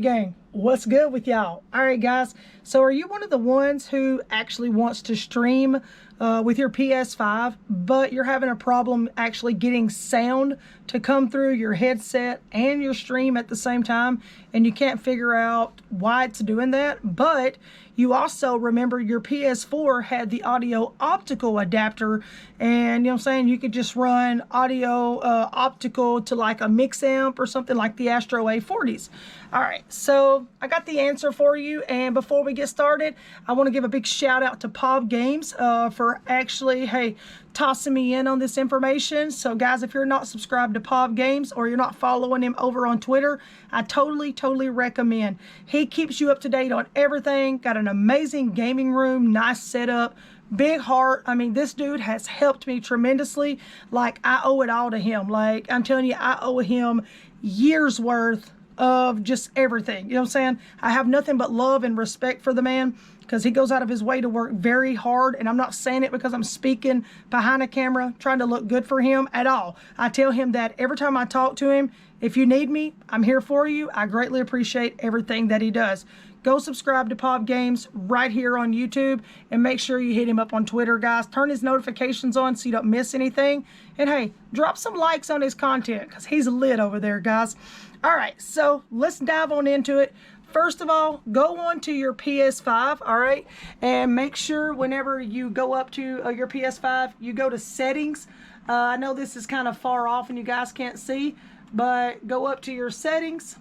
gang, what's good with y'all? All right guys, so are you one of the ones who actually wants to stream with your PS5 but you're having a problem actually getting sound to come through your headset and your stream at the same time, and you can't figure out why it's doing that? But you also remember your PS4 had the audio optical adapter, and you know what I'm saying, you could just run audio optical to like a mix amp or something like the Astro A40s. All right, so I got the answer for you, and before we get started, I want to give a big shout out to Pov Games for actually, hey, tossing me in on this information. So guys, if you're not subscribed to Pov Games or you're not following him over on Twitter, I totally recommend. He keeps you up to date on everything. Got an amazing gaming room, nice setup, big heart. I mean, this dude has helped me tremendously. Like, I owe it all to him. Like, I'm telling you, I owe him years worth of just everything. You know what I'm saying? I have nothing but love and respect for the man, because he goes out of his way to work very hard, and I'm not saying it because I'm speaking behind a camera trying to look good for him at all. I tell him that every time I talk to him. If you need me, I'm here for you. I greatly appreciate everything that he does. Go subscribe to Pov Games right here on YouTube, and make sure you hit him up on Twitter, guys. Turn his notifications on so you don't miss anything. And hey, drop some likes on his content, because he's lit over there, guys. All right, so let's dive on into it. First of all, go on to your PS5, all right? And make sure whenever you go up to your PS5, you go to settings. I know this is kind of far off and you guys can't see, but go up to your settings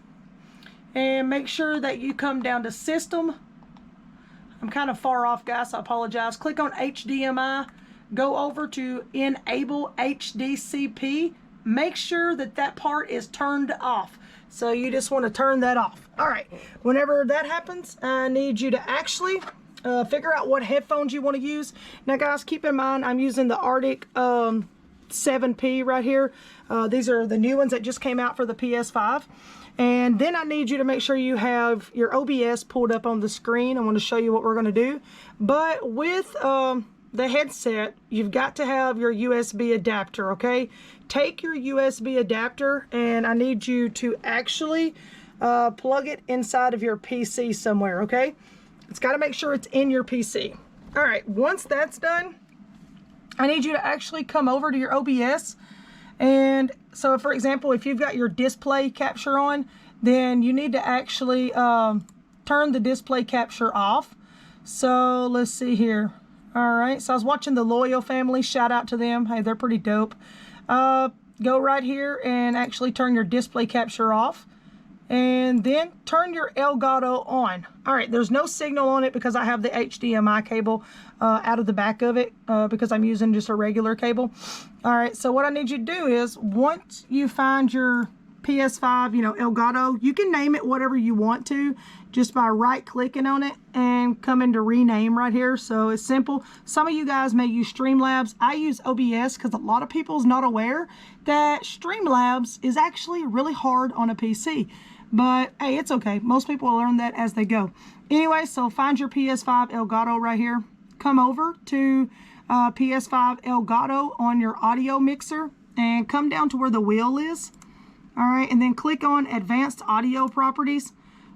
and make sure that you come down to system. I'm kind of far off, guys, so I apologize. Click on HDMI, go over to enable HDCP. Make sure that that part is turned off. So you just want to turn that off. All right, whenever that happens, I need you to actually figure out what headphones you want to use. Now guys, keep in mind, I'm using the Arctic 7P right here. These are the new ones that just came out for the PS5. And then I need you to make sure you have your OBS pulled up on the screen. I want to show you what we're going to do. But with the headset, you've got to have your USB adapter, okay? Take your USB adapter, and I need you to actually plug it inside of your PC somewhere, okay? It's got to make sure it's in your PC. All right, once that's done, I need you to actually come over to your OBS. And so, for example, if you've got your display capture on, then you need to actually turn the display capture off. So let's see here. All right, so I was watching the Loyal family. Shout out to them. Hey, they're pretty dope. Go right here and actually turn your display capture off, and then turn your Elgato on. All right, there's no signal on it because I have the HDMI cable out of the back of it because I'm using just a regular cable. All right, so what I need you to do is, once you find your PS5, you know, Elgato, you can name it whatever you want to just by right clicking on it and come into rename right here. So it's simple. Some of you guys may use Streamlabs. I use OBS because a lot of people's not aware that Streamlabs is actually really hard on a PC. But hey, it's okay. Most people will learn that as they go. Anyway, so find your PS5 Elgato right here. Come over to PS5 Elgato on your audio mixer and come down to where the wheel is. All right, and then click on Advanced Audio Properties.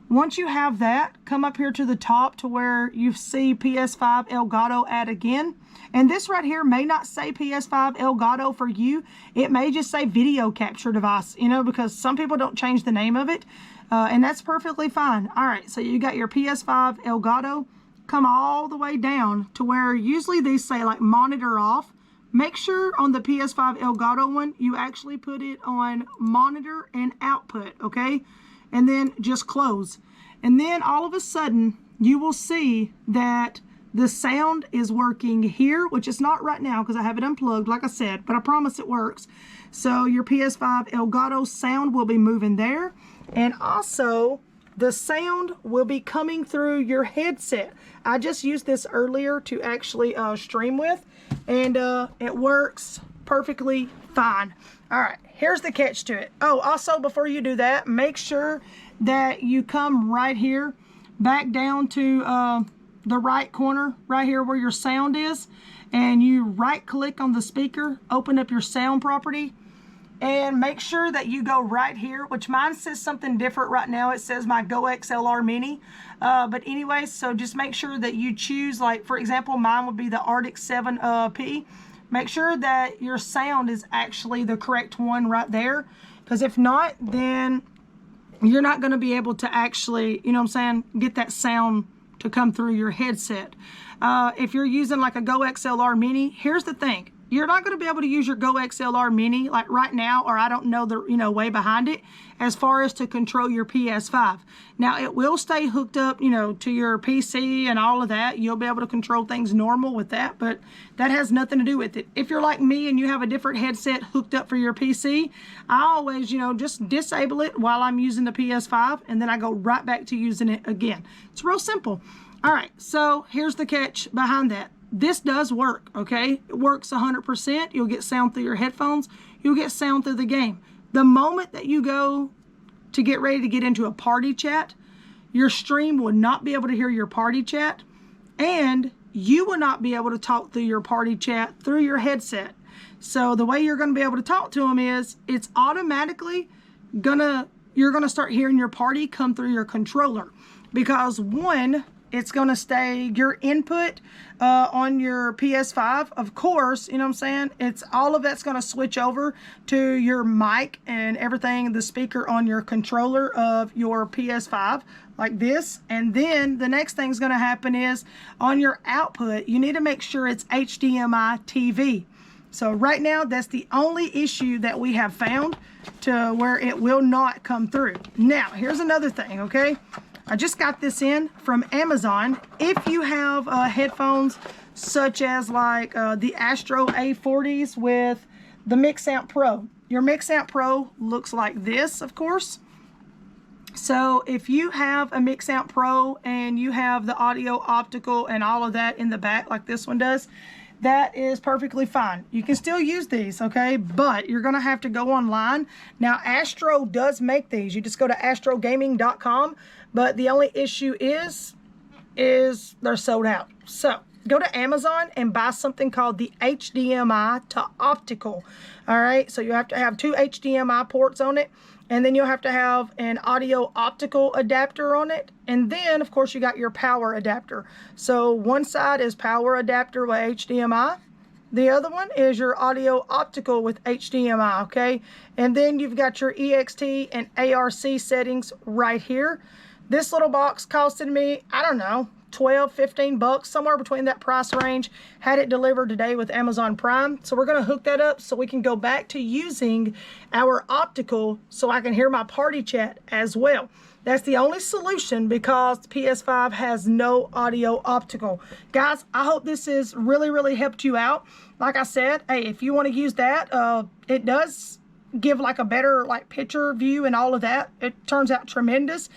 Once you have that, come up here to the top to where you see PS5 Elgato add again. And this right here may not say PS5 Elgato for you. It may just say video capture device, you know, because some people don't change the name of it. And that's perfectly fine. All right, so you got your PS5 Elgato. Come all the way down to where usually these say like monitor off. Make sure on the PS5 Elgato one, you actually put it on monitor and output, okay? And then just close. And then all of a sudden, you will see that the sound is working here, which is not right now because I have it unplugged, like I said, but I promise it works. So your PS5 Elgato sound will be moving there. And also, the sound will be coming through your headset. I just used this earlier to actually stream with, and it works perfectly fine. All right, here's the catch to it. Oh, also before you do that, make sure that you come right here, back down to the right corner, right here where your sound is, and you right click on the speaker, open up your sound property, and make sure that you go right here, which mine says something different right now. It says my Go XLR Mini. But anyway, so just make sure that you choose, like, for example, mine would be the Arctic 7P. Make sure that your sound is actually the correct one right there. Because if not, then you're not going to be able to actually, you know what I'm saying, get that sound to come through your headset. If you're using like a Go XLR Mini, here's the thing. You're not going to be able to use your Go XLR Mini like right now, or I don't know the way behind it as far as to control your PS5. Now it will stay hooked up, to your PC and all of that. You'll be able to control things normal with that, but that has nothing to do with it. If you're like me and you have a different headset hooked up for your PC, I always, just disable it while I'm using the PS5, and then I go right back to using it again. It's real simple. All right, so here's the catch behind that. This does work, okay? It works 100%. You'll get sound through your headphones. You'll get sound through the game. The moment that you go to get ready to get into a party chat, your stream will not be able to hear your party chat, and you will not be able to talk through your party chat through your headset. So the way you're going to be able to talk to them is it's automatically you're going to start hearing your party come through your controller, because one, it's going to stay your input on your PS5. Of course, you know what I'm saying? It's all of that's going to switch over to your mic and everything, the speaker on your controller of your PS5 like this. And then the next thing's going to happen is on your output, you need to make sure it's HDMI TV. So right now, that's the only issue that we have found to where it will not come through. Now, here's another thing, okay? I just got this in from Amazon. If you have headphones such as like the Astro A40s with the Mixamp Pro, your Mixamp Pro looks like this, of course. So if you have a Mixamp Pro and you have the audio, optical, and all of that in the back like this one does, that is perfectly fine. You can still use these, okay? But you're going to have to go online. Now, Astro does make these. You just go to astrogaming.com. But the only issue is they're sold out. So go to Amazon and buy something called the HDMI to optical. All right, so you have to have 2 HDMI ports on it, and then you'll have to have an audio optical adapter on it, and then of course you got your power adapter. So one side is power adapter with HDMI, the other one is your audio optical with HDMI, okay? And then you've got your EXT and ARC settings right here. This little box costed me, I don't know, 12, 15 bucks, somewhere between that price range. Had it delivered today with Amazon Prime. So we're going to hook that up so we can go back to using our optical so I can hear my party chat as well. That's the only solution because the PS5 has no audio optical. Guys, I hope this has really helped you out. Like I said, hey, if you want to use that, it does give like a better like picture view and all of that. It turns out tremendous.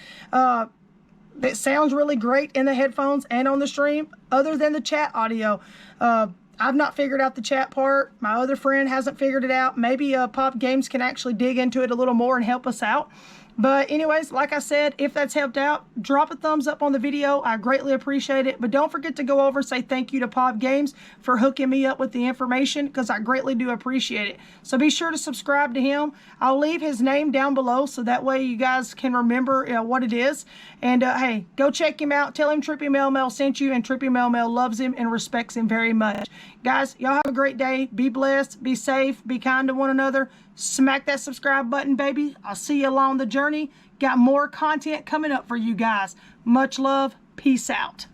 It sounds really great in the headphones and on the stream, other than the chat audio. I've not figured out the chat part. My other friend hasn't figured it out. Maybe Pop Games can actually dig into it a little more and help us out. But anyways, like I said, if that's helped out, drop a thumbs up on the video. I greatly appreciate it. But don't forget to go over and say thank you to Pop Games for hooking me up with the information, because I greatly do appreciate it. So be sure to subscribe to him. I'll leave his name down below so that way you guys can remember what it is. And hey, go check him out. Tell him Trippy Mel Mel sent you, and Trippy Mel Mel loves him and respects him very much. Guys, y'all have a great day. Be blessed. Be safe. Be kind to one another. Smack that subscribe button, baby. I'll see you along the journey. Got more content coming up for you guys. Much love. Peace out.